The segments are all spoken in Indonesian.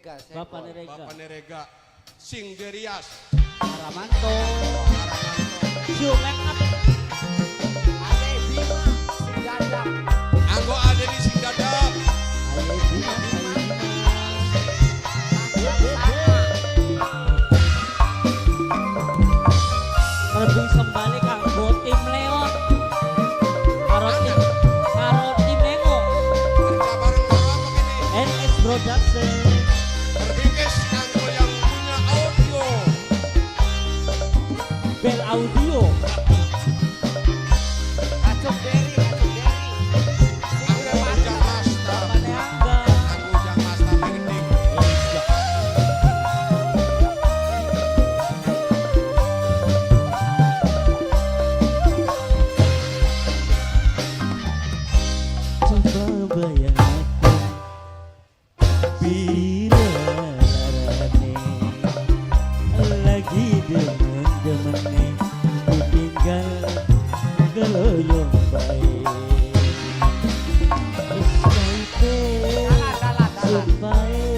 Bapak Nerega sing Derias Aramanto Siu make up Ade Bima sing dadap anggo ada di sing dadap Ayo Bima lebih kembali kanggo tim Leon karo tim Mengo kerja bareng karo apa gini NS Production terbingkis anggo yang punya audio Bel Audio Acuk Deri anggo ujang masta Bapaknya Angga anggo ujang masta gending coba bayangkan bila larane lagi demen-demene ditinggal geloyong baik supaya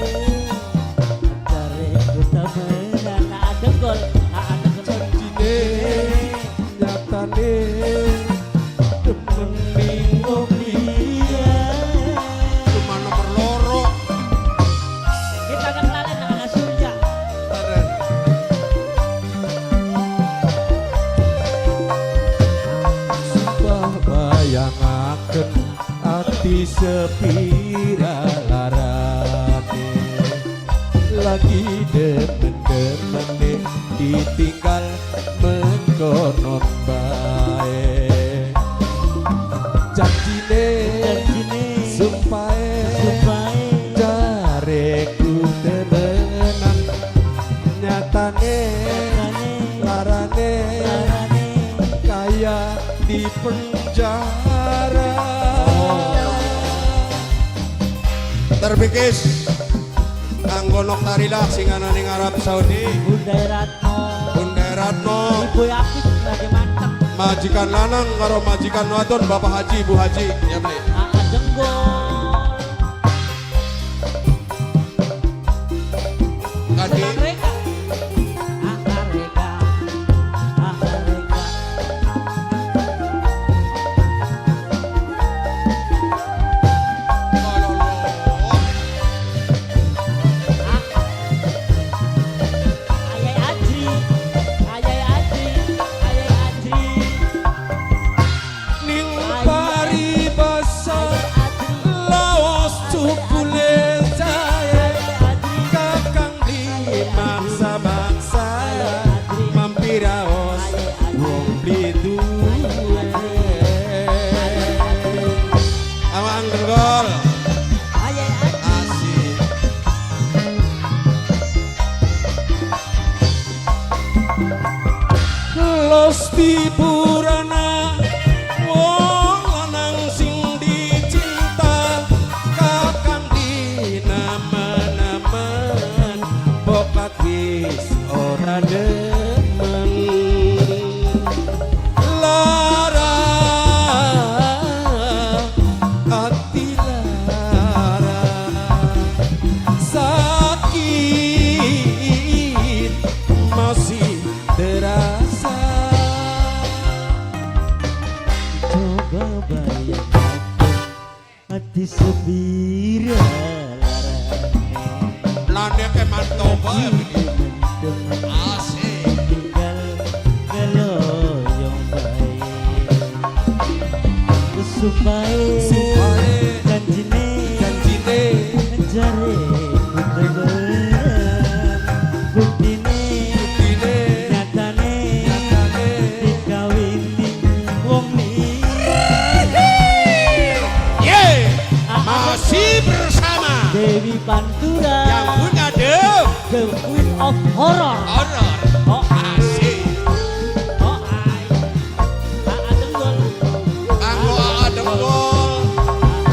cari kutamenan ada gol ada cine nyatane demening dia cuma nomor loro kita ada kelalen anak surya Taren. Sumpah bayangaken ati sepira larane lagi demen-demene ditinggal mengkonon bae janjine sumpae jareku temenan nyatane larane kaya di penjara terbingkis anggo Noktarila sing ana ning Arab Saudi Bunda Ratno Bunda Ratno Ibu Yapik lagi mantap majikan lanang karo majikan wadon Bapak Haji Bu Haji ya beli Jenggol Kadi Reka Reka Reka Ayai Adri Ayai Adri Ayai Adri ning paribasa Adri lawas cukule jae Adri kakang di maksa-maksa mampiraos wong blidu Amang Gergol Ayai Adri asik los pipurana wong lanang sing dicinta kakang di nama-naman bokat wis ora demen lara ati lara sakit masih terasa Coba bayangkan hati sebira Lane ke Mantoba ya beli larane asik tinggal geloyong baik supaya janjine jare kutemen buktine nyatane dikawini wong Ye masih bersama Dewi Pantura yang punya The Queen of Horror horror oh asik oh ai Jenggol anggo Dengkol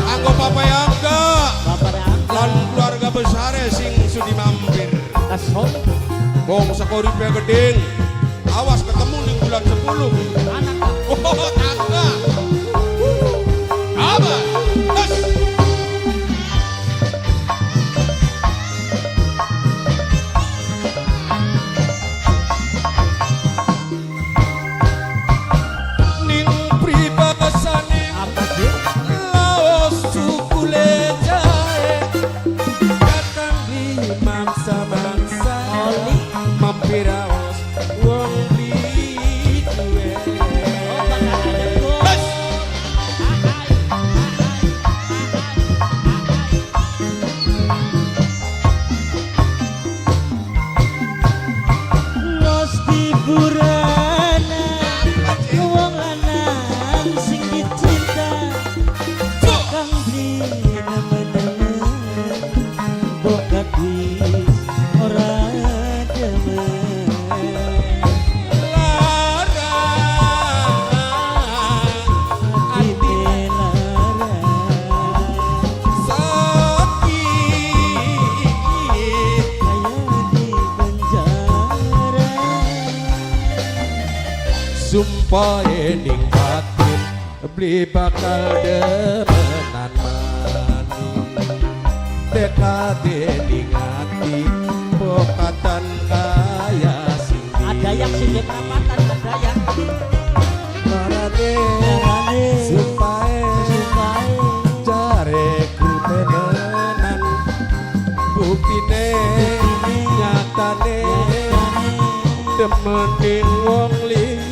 anggo Papa Angga Bapak Angga lan keluarga besar sing sudi mampir Kasron bong sakoripe gedeng awas ketemu di bulan 10 anak oh tangga apa wiraos wong beli duwe. Oh bakal ada gol. Los tiburana wong lanang sing dicinta kang beli nemen-nemen bokat wis ora demen. Lara Ati lara sakit kaya di penjara. sumpah ning batin beli bakal demenan mani dekade ning ati pokatan kaya sing Ada yang singgih perapatan, ada yang marane Marane. sumpah sumpahe jareku temenan buktine nyatane demen ning wong liya